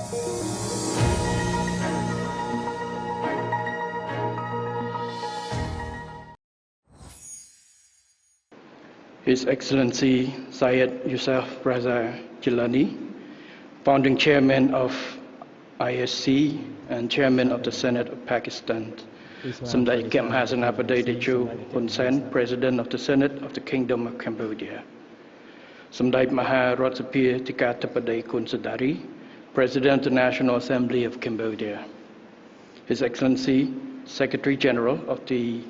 His Excellency Syed Yousaf Raza Gilani, founding chairman of ISC and chairman of the Senate of Pakistan. Samdech Kem Hasan Abadai Techo Hun Sen, President of the Senate of the Kingdom of Cambodia. Samdech Maha Ratsapir Tikatapadai Kun Sadari, President of the National Assembly of Cambodia. His Excellency Secretary General of the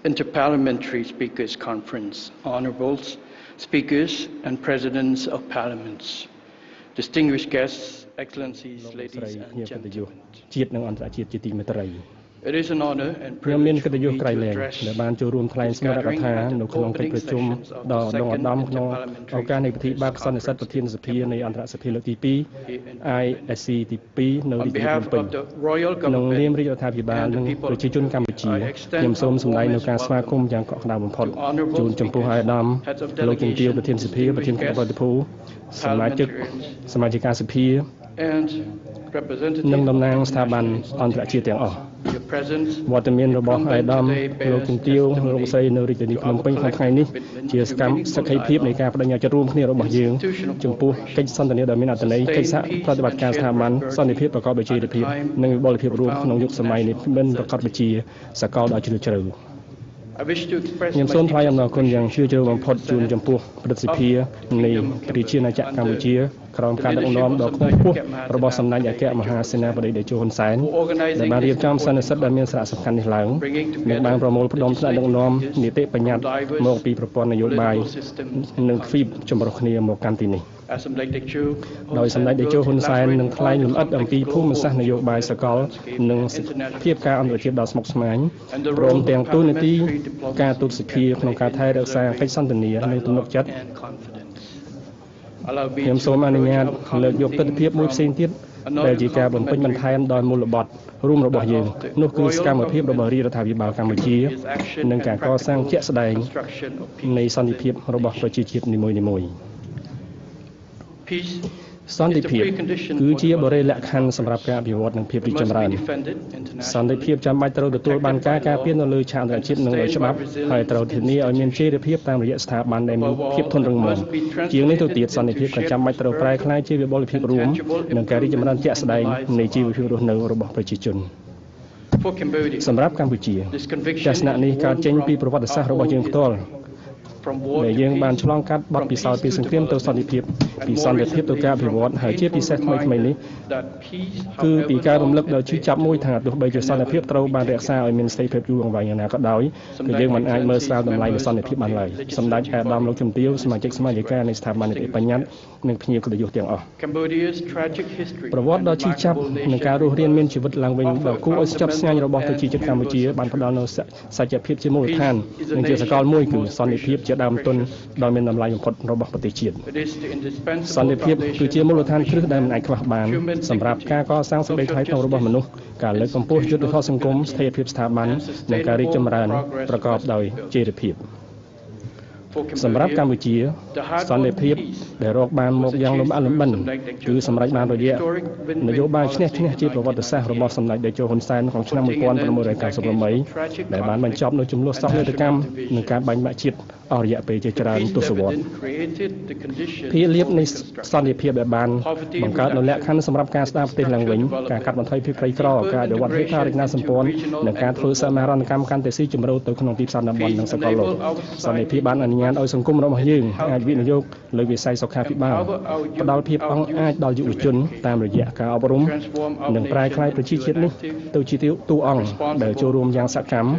Interparliamentary Speakers Conference, Honorables, Speakers and Presidents of Parliaments, distinguished guests, Excellencies, ladies and gentlemen. It is an honor and privilege for me to address this gathering at the opening sessions of the Second Interparliamentary On behalf of the Royal Government and the people, I extend a warmest welcome to honorable speakers, heads of delegation, distinguished guests, parliamentarians, and representatives of international. Your presence វត្តមានរបស់អាយដាមលោកជំទាវលោកស្រីនៅរាជធានីភ្នំពេញក្នុងថ្ងៃនេះជាសកម្មសក្ខីភាពនៃការបដិញ្ញាចិត្តរួមគ្នារបស់យើងចំពោះកិច្ចសន្ទនាដ៏មានអត្ថន័យកិច្ចសហប្រតិបត្តិការស្ថាប័នសន្តិភាពប្រកបដោយចីរភាពនិងវិបុលភាពរួមក្នុងយុគសម័យនេះមិនប្រកបដោយជាសកលដ៏ជ្រាលជ្រៅ ខ្ញុំសូមថ្លែងអំណរគុណយ៉ាងជ្រាលជ្រៅបំផុតជូនចំពោះព្រឹទ្ធសភានៃប្រជាណាចក្រកម្ពុជាក្រោមការដឹកនាំដ៏ខ្ពង់ខ្ពស់របស់សម្ដេចអគ្គមហាសេនាបតីតេជោហ៊ុនសែនដែលបានរៀបចំសន្និសីទដ៏មានសារៈសំខាន់នេះឡើងនិងបានប្រមូលផ្ដុំថ្នាក់ដឹកនាំនីតិបញ្ញត្តិមកពីប្រព័ន្ធនយោបាយនិងទ្វីបចម្រុះគ្នាមកកាន់ទីនេះដោយសម្ដេចតេជោហ៊ុនសែននឹងថ្លែងលម្អិតអំពីភូមិសាស្ត្រនយោបាយសកលនិងភាពការអន្តរជាតិដ៏ស្មុគស្មាញព្រមទាំងទូនាទីការទូតសភាក្នុងការថែរក្សាកិច្ចសន្ទនានិងទំនុកចិត្តខ្ញុំសូមអនុញ្ញាតលើកយកទស្សនវិជ្ជាមួយផ្សេងទៀតដែលជាការបំពេញបន្ថែមដល់មូលបត្ររួមរបស់យើងនោះគឺសកម្មភាពរបស់រាជរដ្ឋាភិបាលកម្ពុជានិងការកសាងជាក់ស្ដែងនៃសន្តិភាពរបស់ប្រជាជាតិនីមួយៗ សន្តិភាពគឺជាបរិយាលក្ខខណ្ឌសម្រាប់ការអភិវឌ្ឍនិងភាពរីកចម្រើនសន្តិភាពចាំបាច់ត្រូវទទួលបានការការពារនៅលើឆាកអន្តរជាតិនិងលើច្បាប់ហើយត្រូវធានាឲ្យមានចីរភាពតាមរយៈស្ថាប័នដែលមានភាពធន់រឹងមាំជាងនេះទៅទៀតសន្តិភាពក៏ចាំបាច់ត្រូវប្រែក្លាយជាវិបុលភាពរួមនិងការរីកចម្រើនជាក់ស្ដែងនៃជីវភាពរស់នៅរបស់ប្រជាជនសម្រាប់កម្ពុជាទស្សនៈនេះកើតចេញពីប្រវត្តិសាស្ត្ររបស់យើងផ្ទាល់ ដែលយើងបានឆ្លងកាត់បទពិសោធន៍ពីសង្គ្រាមទៅសន្តិភាពពីសន្តិភាពទៅការអភិវឌ្ឍហើយជាពិសេសថ្មីៗនេះគឺពីការរំលឹកដល់ជឿចាប់មួយថាទោះបីជាសន្តិភាពត្រូវបានរក្សាឲ្យមានស្ថិរភាពយូរអង្វែងយ៉ាងណាក៏ដោយគឺយើងមិនអាចមើលស្រាលតម្លៃនៃសន្តិភាពបានឡើយសម្ដេចអាដាមលោកជំទាវសមាជិកសមាជិកានៃស្ថាប័ននីតិបញ្ញត្តិនិងភ្ញៀវកិត្តិយសទាំងអស់ប្រវត្តិដ៏ឈឺចាប់និងការរស់រានមានជីវិតឡើងវិញដ៏គួរឲ្យស្ញប់ស្ញែងរបស់ប្រជាជាតិកម្ពុជាបានផ្ដល់នូវសច្ចភាពជាមូលដ្ឋាននិងជាសកលមួយគឺសន្តិភាពជាដើមទុនដ៏មានតម្លៃបំផុតរបស់ប្រទេសជាតិសន្តិភាពគឺជាមូលដ្ឋានគ្រឹះដែលមិនអាចខ្វះបានសម្រាប់ការកសាងសេចក្តីថ្លៃថ្នូររបស់មនុស្សការលើកកម្ពស់យុត្តិធម៌សង្គមស្ថិរភាពស្ថាប័ននិងការរីកចម្រើនប្រកបដោយចីរភាពសម្រាប់កម្ពុជាសន្តិភាពដែលរកបានមកយ៉ាងលំបាកលំបិនគឺសម្រេចបានរយៈនយោបាយឈ្នះឈ្នះជាប្រវត្តិសាស្ត្ររបស់សម្ដេចតេជោហ៊ុនសែនក្នុងឆ្នាំ 1998 ដែលបានបញ្ចប់នូវចំនួនសោកនាដកម្មនិងការបែកបាក់ជាតិអស់រយៈពេលជាច្រើនទសវត្សរ៍ភាគលាភនៃសន្តិភាពដែលបានបង្កើតនូវលក្ខខណ្ឌសម្រាប់ការស្ដារប្រទេសឡើងវិញការកាត់បន្ថយភាពក្រីក្រការអភិវឌ្ឍហេដ្ឋារចនាសម្ព័ន្ធនិងការធ្វើសមាហរណកម្មកាន់តែស៊ីជម្រៅទៅក្នុងទីផ្សារតំបន់និងសកលលោកសន្តិភាពបានអនុញ្ញាតឲ្យសង្គមរបស់យើងអាចវិនិយោគលើវិស័យសុខាភិបាលផ្ដល់ភាពអង្អាចដល់យុវជនតាមរយៈការអប់រំនិងប្រែក្លាយប្រជាជាតិនេះទៅជាតួអង្គដែលចូលរួមយ៉ាងសកម្ម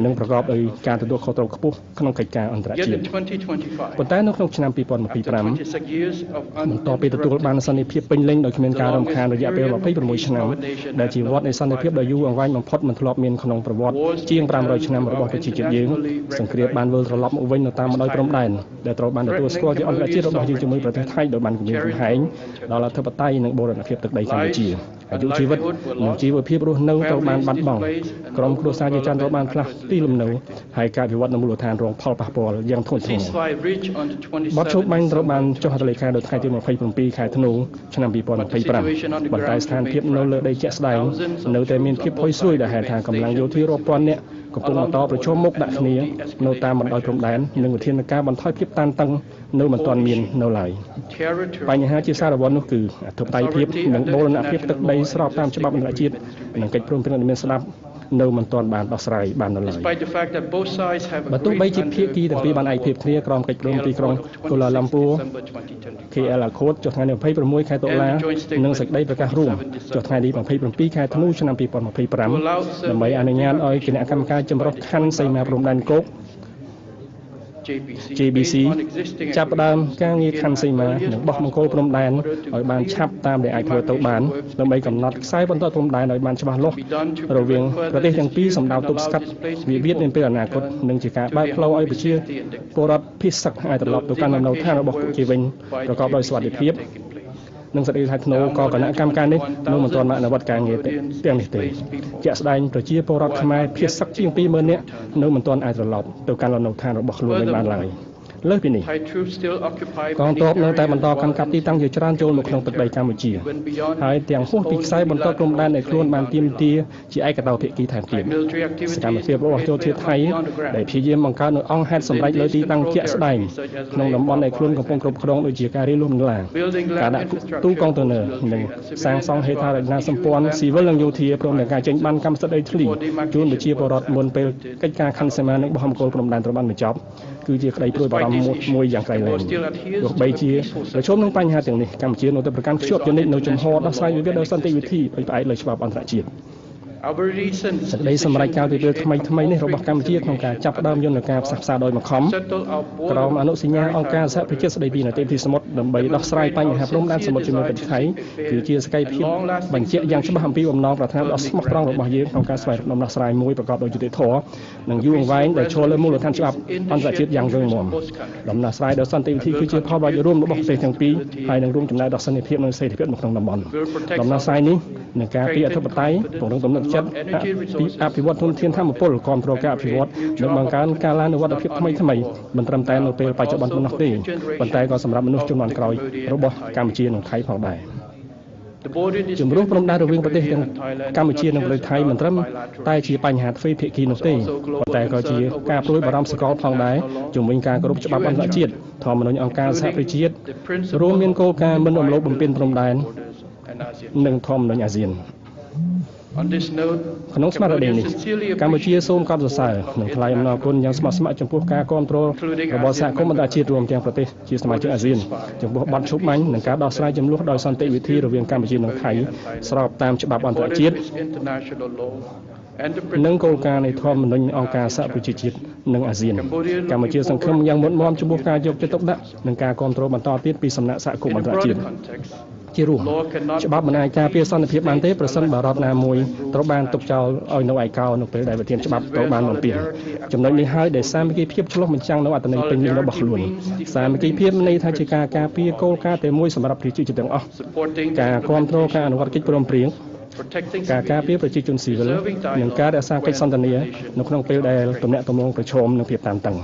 និងប្រកបដោយការទទួលខុសត្រូវខ្ពស់ក្នុងកិច្ចការអន្តរជាតិប៉ុន្តែនៅក្នុងឆ្នាំ 2025 បន្ទាប់ពីទទួលបានសន្តិភាពពេញលេញដោយគ្មានការរំខានរយៈពេល 26 ឆ្នាំដែលជាវដ្តនៃសន្តិភាពដ៏យូរអង្វែងបំផុតមិនធ្លាប់មានក្នុងប្រវត្តិជាង 500 ឆ្នាំរបស់ប្រជាជាតិយើងសង្គ្រាមបានវិលត្រឡប់មកវិញនៅតាមបណ្ដោយព្រំដែនដែលត្រូវបានទទួលស្គាល់ជាអន្តរជាតិរបស់យើងជាមួយប្រទេសថៃដោយបានគម្រាមកំហែងដល់អធិបតេយ្យនិងបូរណភាពទឹកដីកម្ពុជាអាយុជីវិតនិងជីវភាពរស់នៅត្រូវបានបាត់បង់ក្រុមគ្រួសារជាច្រើនត្រូវបានផ្លាស់ទីលំនៅហើយការវិវត្តនៅមូលដ្ឋានរងផលប៉ះពាល់ យ៉ាងធ្ងន់ធ្ងរបទឈប់បាញ់ត្រូវបានចុះហត្ថលេខាដោយថ្ងៃទី27ខែធ្នូឆ្នាំ2025ប៉ុន្តែស្ថានភាពនៅលើដីជាក់ស្ដែងនៅតែមានភាពផុយស្រួយដែលហេតុថាកម្លាំងយោធារាប់ពាន់នាក់កំពុងបន្តប្រជុំមុខដាក់គ្នានៅតាមបណ្ដោយព្រំដែននិងវិធានការបន្ថយភាពតានតឹងនៅមិនទាន់មាននៅឡើយបញ្ហាជាសារវត្តនោះគឺអធិបតេយ្យភាពនិងបូរណភាពទឹកដីស្របតាមច្បាប់អន្តរជាតិនិងកិច្ចព្រមព្រៀងដែលមានស្ដាប់នៅមិនទាន់បានដោះស្រាយបាននៅឡើយបើទោះបីជាភាគីទាំងពីរបានឯកភាពគ្នាក្រោមកិច្ចព្រមទីក្រុងកូឡាឡាំពូ KL Accord ចុះថ្ងៃទី26ខែតុលានិងសេចក្តីប្រកាសរួមចុះថ្ងៃទី27ខែធ្នូឆ្នាំ2025ដើម្បីអនុញ្ញាតឲ្យគណៈកម្មការចម្រុះខណ្ឌសីមាព្រំដែនគោកJBC ចាប់ផ្ដើមការងារខណ្ឌសីមានិងបោះបង្គោលព្រំដែនឲ្យបានឆាប់តាមដែលអាចធ្វើទៅបានដើម្បីកំណត់ខ្សែបន្ទាត់ព្រំដែនឲ្យបានច្បាស់លាស់រវាងប្រទេសទាំងពីរសម្ដៅទប់ស្កាត់វិវាទនាពេលអនាគតនិងជាការបើកផ្លូវឲ្យប្រជាពលរដ្ឋភៀសសឹកអាចត្រឡប់ទៅកាន់លំនៅឋានរបស់ពួកគេវិញប្រកបដោយសុវត្ថិភាពនិងសេចក្តីថ្លែងថ្នូរក៏គណៈកម្មការនេះនៅមិនទាន់បានអនុវត្តការងារទាំងនេះទេជាក់ស្ដែងប្រជាពលរដ្ឋខ្មែរភៀសសឹកជាង 20,000 នាក់នៅមិនទាន់អាចត្រឡប់ទៅកាន់លំនៅឋានរបស់ខ្លួនវិញបានឡើយលើសពីនេះកងទ័ពនៅតែបន្តកាន់កាប់ទីតាំងជាច្រើនចូលមកក្នុងទឹកដីកម្ពុជាហើយទាំងហួសពីខ្សែបន្ទាត់ព្រំដែនដែលខ្លួនបានទាមទារជាឯកតោភាគីថែមទៀតសកម្មភាពរបស់យោធាថៃដែលព្យាយាមបង្កើតនូវអង្គហេតុសម្រេចលើទីតាំងជាក់ស្ដែងក្នុងតំបន់ដែលខ្លួនកំពុងគ្រប់គ្រងដូចជាការរៀបលំឡាការដាក់ទូកុងតឺន័រនិងសាងសង់ហេដ្ឋារចនាសម្ព័ន្ធស៊ីវិលនិងយោធាព្រមទាំងការចេញបានកម្មសិទ្ធិដីធ្លីជូនប្រជាពលរដ្ឋមុនពេលកិច្ចការខណ្ឌសីមានិងបោះបង្គោលព្រំដែនត្រូវបានបញ្ចប់គឺជាក្តីព្រួយបារម្ភមួយយ៉ាងក្រៃលែងទោះបីជាប្រឈមនឹងបញ្ហាទាំងនេះកម្ពុជានៅតែប្រកាន់ខ្ជាប់ជានិច្ចនៅជំហរដោះស្រាយវិវាទដោយសន្តិវិធីដោយផ្អែកលើច្បាប់អន្តរជាតិសេចក្តីសម្រេចការពីពេលថ្មីនេះរបស់កម្ពុជាក្នុងការចាប់ផ្ដើមយន្តការផ្សះផ្សាដោយបង្ខំក្រោមអនុសញ្ញាអង្គការសហប្រជាជាតិស្តីពីនីតិវិធីសមុទ្រដើម្បីដោះស្រាយបញ្ហាព្រំដែនសមុទ្រជាមួយប្រទេសថៃគឺជាសកម្មភាពបញ្ជាក់យ៉ាងច្បាស់អំពីបំណងប្រាថ្នាដ៏ស្មោះត្រង់របស់យើងក្នុងការស្វែងរកដំណោះស្រាយមួយប្រកបដោយយុត្តិធម៌និងយូរអង្វែងដែលឈលលើមូលដ្ឋានច្បាប់អន្តរជាតិយ៉ាងរឹងមាំដំណោះស្រាយដោយសន្តិវិធីគឺជាផលប្រយោជន៍រួមរបស់ប្រទេសទាំងពីរហើយនឹងរួមចំណែកដល់សន្តិភាពនិងសេដ្ឋកិច្ចនៅក្នុងតំបន់ដំណោះស្រាយនេះនឹងការពីអធិបតេយ្យពង្រឹងទំនុកចិត្តអភិវឌ្ឍធនធានធម្មពលគ្រប់គ្រងការអភិវឌ្ឍនិងបង្កើនការឡើងនូវវត្តភាពថ្មីមិនត្រឹមតែនៅពេលបច្ចុប្បន្នប៉ុណ្ណោះទេប៉ុន្តែក៏សម្រាប់មនុស្សជំនាន់ក្រោយរបស់កម្ពុជានិងថៃផងដែរជំរុះព្រំដែនរវាងប្រទេសទាំងកម្ពុជានិងប្រទេសថៃមិនត្រឹមតែជាបញ្ហាទ្វេភាគីនោះទេប៉ុន្តែក៏ជាការព្រួយបារម្ភសកលផងដែរជំវិញការគោរពច្បាប់អន្តរជាតិធម្មនុញ្ញអង្គការសហប្រជាជាតិរួមមានគោលការណ៍មិនរំលោភបំពានព្រំដែននិងធម្មនុញ្ញអាស៊ានក្នុងស្មារតីនេះកម្ពុជាសូមកោតសរសើរនិងថ្លែងអំណរគុណយ៉ាងស្មោះស្ម័គ្រចំពោះការគាំទ្ររបស់សហគមន៍អន្តរជាតិរួមទាំងប្រទេសជាសមាជិកអាស៊ានចំពោះបទឈប់បាញ់និងការដោះស្រាយជម្លោះដោយសន្តិវិធីរវាងកម្ពុជានិងថៃស្របតាមច្បាប់អន្តរជាតិនិងគោលការណ៍នៃធម្មនុញ្ញអង្គការសហប្រជាជាតិនិងអាស៊ានកម្ពុជាសង្ឃឹមយ៉ាងមុតមាំចំពោះការយកចិត្តទុកដាក់និងការគាំទ្របន្តទៀតពីសំណាក់សហគមន៍អន្តរជាតិជារួមច្បាប់មិនអាចការពារសន្តិភាពបានទេប្រសិនបើរដ្ឋណាមួយត្រូវបានទុកចោលឲ្យនៅឯកោនៅពេលដែលវិធានច្បាប់ត្រូវបានបំពានចំណុចនេះហើយដែលសាមគ្គីភាពឆ្លុះបញ្ចាំងនៅអត្ថន័យពេញលេញរបស់ខ្លួនសាមគ្គីភាពន័យថាជាការការពារគោលការណ៍តែមួយសម្រាប់ប្រជាជនទាំងអស់ការគាំទ្រការអនុវត្តកិច្ចព្រមព្រៀងការការពារប្រជាជនស៊ីវិលនិងការរក្សាកិច្ចសន្ទនានៅក្នុងពេលដែលទំនាក់ទំនងប្រឈមនឹងភាពតានតឹង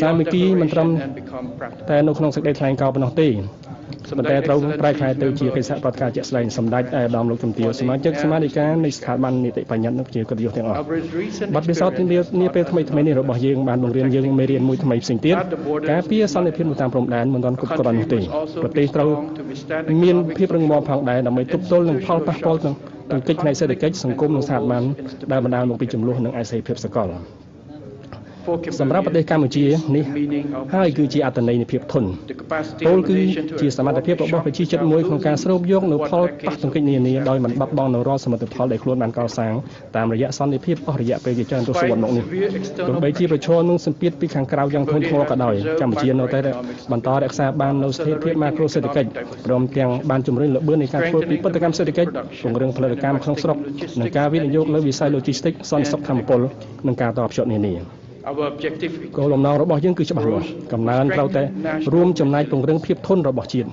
សាមគ្គីមិនត្រឹមតែនៅក្នុងសេចក្តីថ្លែងការណ៍ប៉ុណ្ណោះទេប៉ុន្តែត្រូវប្រែក្លាយទៅជាកិច្ចសហប្រតិការជាក់ស្ដែងសម្ដេចអាដាមលោកជំទាវសមាជិកសមាជិកានៃស្ថាប័ននីតិបញ្ញត្តិនិងជាកិត្តិយសទាំងអស់បទពិសោធន៍នាពេលថ្មីនេះរបស់យើងបានបង្រៀនយើងមេរៀនមួយថ្មីផ្សេងទៀតការពារសន្តិភាពនៅតាមព្រំដែនមិនទាន់គ្រប់គ្រាន់នោះទេប្រទេសត្រូវមានភាពរឹងមាំផងដែរដើម្បីទប់ទល់នឹងផលប៉ះពាល់ទាំងកិច្ចផ្នែកសេដ្ឋកិច្ចសង្គមនិងសហគមន៍ដែលបណ្ដាលមកពីចំនួននិងឯកភាពសកលសម្រាប់ប្រទេសកម្ពុជានេះហើយគឺជាអត្ថន័យនៃភាពធន់ពលគឺជាសមត្ថភាពរបស់ប្រជាជាតិមួយក្នុងការស្រូបយកនូវផលប៉ះទង្គិចនានាដោយមិនបាត់បង់នូវរាល់សមិទ្ធផលដែលខ្លួនបានកសាងតាមរយៈសន្តិភាពអស់រយៈពេលជាច្រើនទសវត្សរ៍មកនេះទោះបីជាប្រឈមនឹងសម្ពាធពីខាងក្រៅយ៉ាងធ្ងន់ធ្ងរក៏ដោយកម្ពុជានៅតែបន្តរក្សាបាននូវស្ថិរភាពម៉ាក្រូសេដ្ឋកិច្ចព្រមទាំងបានជំរុញល្បឿននៃការធ្វើពិពិធកម្មសេដ្ឋកិច្ចពង្រឹងផលិតកម្មក្នុងស្រុកនិងការវិនិយោគលើវិស័យ Logistics សន្តិសុខធម្មពលនិងការតភ្ជាប់នានាគោលបំណងរបស់យើងគឺច្បាស់លាស់កំណើនត្រូវតែរួមចំណែកពង្រឹងភាពធន់របស់ជាត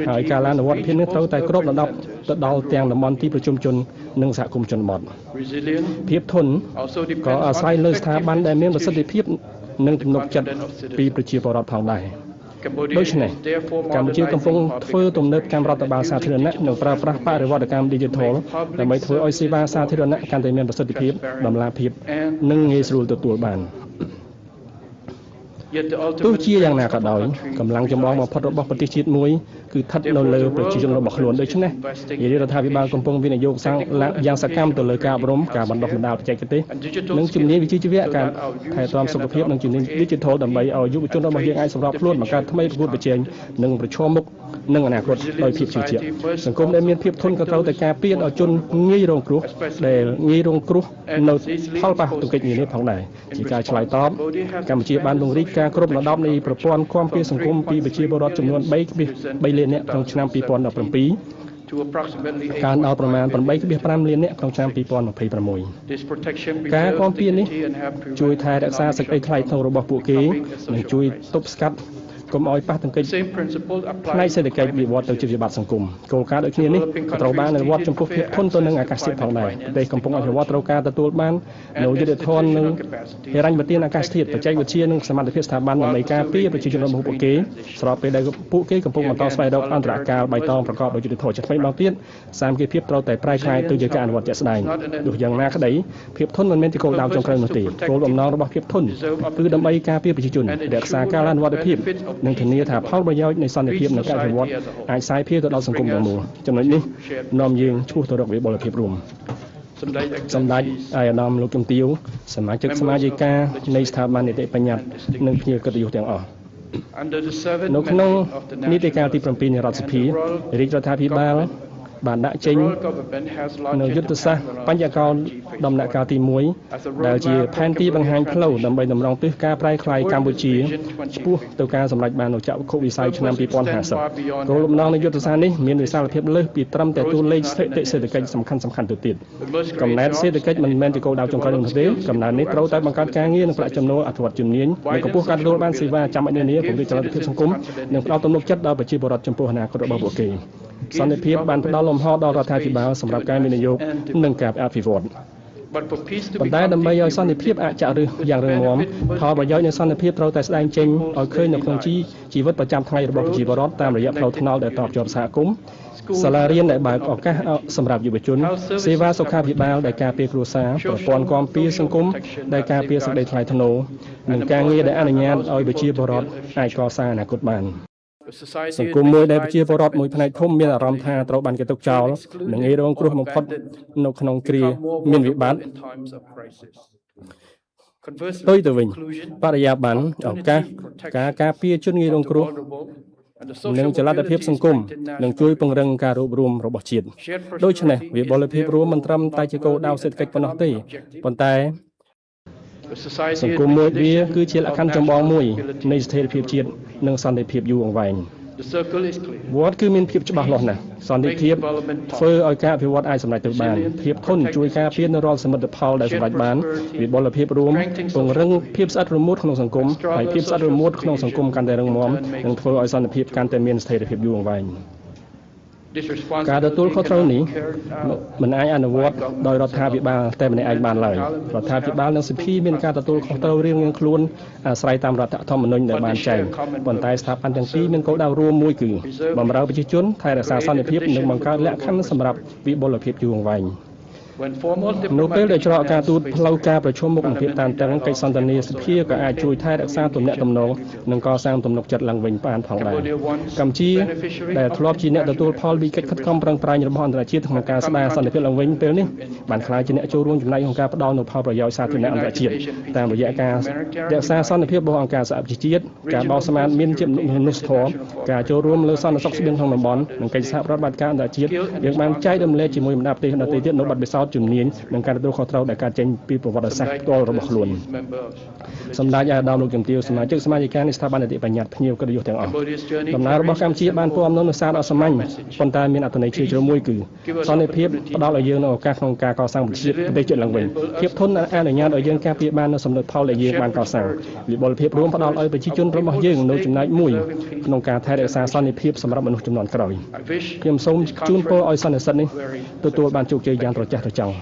ិហើយការអនុវត្តភាពនេះត្រូវតែគ្របដណ្ដប់ទៅដល់ទាំងតំបន់ទីប្រជុំជននិងសហគមន៍ជនបទភាពធន់ក៏អាស្រ័យលើស្ថាប័នដែលមានប្រសិទ្ធភាព និងទំនុកចិត្តពីប្រជាពលរដ្ឋផងដែរដូច្នេះកម្ពុជាកំពុងធ្វើទំនើបកម្មរដ្ឋបាលសាធារណៈនិងប្រើប្រាស់បរិវត្តកម្ម Digital ដើម្បីធ្វើឲ្យសេវាសាធារណៈកាន់តែមានប្រសិទ្ធភាពតម្លាភាពនិងងាយស្រួលទទួលបានទោះជាយ៉ាងណាក៏ដោយកម្លាំងចម្បងបំផុតរបស់ប្រទេសជាតិមួយគឺស្ថិតនៅលើប្រជាជនរបស់ខ្លួនដូច្នេះរដ្ឋាភិបាលកំពុងវិនិយោគយ៉ាងសកម្មទៅលើការអប់រំការបណ្ដុះបណ្ដាលបច្ចេកទេសនិងជំនាញវិជ្ជាជីវៈការថែទាំសុខភាពនិងជំនាញ Digital ដើម្បីឲ្យយុវជនរបស់យើងអាចសម្របខ្លួនបង្កើតថ្មីប្រកួតប្រជែងនិងប្រឈមមុខនឹងអនាគតដោយភាពជឿជាក់សង្គមដែលមានភាពធន់ក៏ត្រូវតែការពារដល់ជនងាយរងគ្រោះដែលងាយរងគ្រោះនៅផលប៉ះទង្គិចនានាផងដែរជាការឆ្លើយតបកម្ពុជាបានពង្រីកការគ្រប់លំដាប់នៃប្រព័ន្ធគាំពារសង្គមពីប្រជាពលរដ្ឋចំនួន3លាននាក់ក្នុងឆ្នាំ2017កើនដល់ប្រមាណ 8.5 លាននាក់ក្នុងឆ្នាំ2026ការគាំពារនេះជួយថែរក្សាសេចក្តីថ្លៃថ្នូររបស់ពួកគេនិងជួយទប់ស្កាត់កុំឲ្យប៉ះទង្គិចផ្នែកសេដ្ឋកិច្ចវិវត្តទៅជាវិបត្តិសង្គមគោលការណ៍ដូចគ្នានេះក៏ត្រូវបានអនុវត្តចំពោះភាពធន់ទៅនឹងអាកាសធាតុផងដែរប្រទេសកំពុងអភិវឌ្ឍត្រូវការទទួលបាននូវយុត្តិធម៌និងហិរញ្ញប្បទានអាកាសធាតុបច្ចេកវិទ្យានិងសមត្ថភាពស្ថាប័នដើម្បីការពារប្រជាជនរបស់ពួកគេស្របពេលដែលពួកគេកំពុងបន្តស្វែងរកអន្តរកាលបៃតងប្រកបដោយយុត្តិធម៌ជាថ្មីម្ដងទៀតសាមគ្គីភាពត្រូវតែប្រែក្លាយទៅជាការអនុវត្តជាក់ស្ដែងទោះយ៉ាងណាក្តីភាពធន់មិនមែនជាគោលដៅចុងក្រោយនោះទេគោលបំណងរបស់ភាពធន់គឺដើម្បីការពារប្រជាជនរក្សាការអនុវត្តភាពនិងធានាថាផលប្រយោជន៍នៃសន្តិភាពនិងការអភិវឌ្ឍអាចសាយភាយទៅដល់សង្គមទាំងមូលចំណុចនេះនាំយើងឆ្ពោះទៅរកវិបុលភាពរួមសម្ដេចអាយដាមលោកជំទាវសមាជិកសមាជិកានៃស្ថាប័ននីតិបញ្ញត្តិនិងភ្ញៀវកិត្តិយសទាំងអស់នៅក្នុងនីតិកាលទី7នៃរដ្ឋសភារាជរដ្ឋាភិបាលបានដាក់ចេញនៅយុទ្ធសាស្ត្របញ្ញកោណដំណាក់កាលទី1ដែលជាផែនទីបង្ហាញផ្លូវដើម្បីតម្រង់ទិសការប្រែក្លាយកម្ពុជាឆ្ពោះទៅការសម្រេចបាននូវចក្ខុវិស័យឆ្នាំ2050គោលបំណងនៃយុទ្ធសាស្ត្រនេះមានវិសាលភាពលើសពីត្រឹមតែតួលេខស្ថិតិសេដ្ឋកិច្ចសំខាន់ទៅទៀតកំណែសេដ្ឋកិច្ចមិនមែនជាគោលដៅចុងក្រោយនោះទេកំណែនេះត្រូវតែបង្កើតការងារនិងប្រាក់ចំណូលអភិវឌ្ឍជំនាញនិងកម្ពស់ការទទួលបានសេវាចាំបាច់នានាពង្រីកចលនាភាពសង្គមនិងផ្ដល់ទំនុកចិត្តដល់ប្រជាពលរដ្ឋចំពោះអនាគតរបស់ពួកគេសន្តិភាពបានផ្ដល់លំហដល់រដ្ឋាភិបាលសម្រាប់ការវិនិយោគនិងការអភិវឌ្ឍប៉ុន្តែដើម្បីឲ្យសន្តិភាពអាចចាក់ឫសយ៉ាងរឹងមាំផលប្រយោជន៍នៃសន្តិភាពត្រូវតែស្ដែងចេញឲ្យឃើញនៅក្នុងជីវិតប្រចាំថ្ងៃរបស់ប្រជាពលរដ្ឋតាមរយៈផ្លូវថ្នល់ដែលតបជាប់សហគមន៍សាលារៀនដែលបើកឱកាសសម្រាប់យុវជនសេវាសុខាភិបាលដែលការពារគ្រួសារប្រព័ន្ធគាំពារសង្គមដែលការពារសេចក្តីថ្លៃថ្នូរនិងការងារដែលអនុញ្ញាតឲ្យប្រជាពលរដ្ឋអាចកសាងអនាគតបានសង្គមមួយដែលប្រជាពលរដ្ឋមួយផ្នែកធំមានអារម្មណ៍ថាត្រូវបានគេទុកចោលនិងងាយរងគ្រោះបំផុតនៅក្នុងគ្រាមានវិបត្តិផ្ទុយទៅវិញបរិយាបន្នឱកាសការពារជនងាយរងគ្រោះនិងចលនាភាពសង្គមនឹងជួយពង្រឹងការរួបរวมរបស់ជាតិដូច្នេះវិបុលភាពរួមមិនត្រឹមតែជាគោលដៅសេដ្ឋកិច្ចប៉ុណ្ណោះទេប៉ុន្តែសង្គមមួយវាគឺជាលក្ខខណ្ឌចម្បងមួយនៃស្ថិរភាពជាតិនិងសន្តិភាពយូរអង្វែងវត្តគឺមានភាពច្បាស់លាស់ណាស់សន្តិភាពធ្វើឲ្យការអភិវឌ្ឍអាចសម្រេចទៅបានភាពធន់ជួយការពារនៅរាល់សមិទ្ធផលដែលសម្រេចបានវិបុលភាពរួមពង្រឹងភាពស្អិតរមួតក្នុងសង្គមហើយភាពស្អិតរមួតក្នុងសង្គមកាន់តែរឹងមាំនិងធ្វើឲ្យសន្តិភាពកាន់តែមានស្ថិរភាពយូរអង្វែងការទទួលខុសត្រូវនេះមិនអាចអនុវត្តដោយរដ្ឋាភិបាលតែម្នាក់ឯងបានឡើយរដ្ឋាភិបាលនិងសភាមានការទទួលខុសត្រូវរៀងៗខ្លួនអាស្រ័យតាមរដ្ឋធម្មនុញ្ញដែលបានចែងប៉ុន្តែស្ថាប័នទាំងពីរមានគោលដៅរួមមួយគឺបម្រើប្រជាជនថែរក្សាសន្តិភាពនិងបង្កើតលក្ខខណ្ឌសម្រាប់វិបុលភាពយូរអង្វែងនៅពេលដែលច្រកការទូតផ្លូវការប្រជុំមុខនឹងភាពតានតឹងកិច្ចសន្ទនាសភាក៏អាចជួយថែរក្សាទំនាក់ទំនងនិងកសាងទំនុកចិត្តឡើងវិញបានផងដែរកម្ពុជាដែលធ្លាប់ជាអ្នកទទួលផលពីកិច្ចខិតខំប្រឹងប្រែងរបស់អន្តរជាតិក្នុងការស្ដារសន្តិភាពឡើងវិញពេលនេះបានក្លាយជាអ្នកចូលរួមចំណែកក្នុងការផ្ដល់នូវផលប្រយោជន៍សាធារណៈអន្តរជាតិតាមរយៈការរក្សាសន្តិភាពរបស់អង្គការសហប្រជាជាតិការបោះសម្អាតមានជាមនុស្សធម៌ការចូលរួមលើសន្តិសុខស្បៀងក្នុងតំបន់និងកិច្ចសហប្រតិបត្តិការអន្តរជាតិយើងបានចែករំលែកជាមួយបណ្ដាប្រទេសដទៃទៀតនៅបទពិសោធន៍ជំនាញនិងការទទួលខុសត្រូវដែលកើតចេញពីប្រវត្តិសាស្ត្រផ្ទាល់របស់ខ្លួនសម្ដេចអាដាមលោកជំទាវសមាជិកសមាជិកានៃស្ថាប័ននីតិបញ្ញត្តិភ្ញៀវកិត្តិយសទាំងអស់ដំណើររបស់កម្ពុជាបានពំនាំនូវសារដ៏សាមញ្ញប៉ុន្តែមានអត្ថន័យជ្រាលជ្រៅមួយគឺសន្តិភាពផ្ដល់ឲ្យយើងនូវឱកាសក្នុងការកសាងប្រទេសជាតិឡើងវិញភាពធន់អនុញ្ញាតឲ្យយើងការពារបាននូវសម្រិទ្ធផលដែលយើងបានកសាងវិបុលភាពរួមផ្ដល់ឲ្យប្រជាជនរបស់យើងនូវចំណែកមួយក្នុងការថែរក្សាសន្តិភាពសម្រាប់មនុស្សជំនាន់ក្រោយខ្ញុំសូមជូនពរឲ្យសន្និសីទនេះទទួលបានជោគជ័យយ៉ាងត្រចះត្រចង់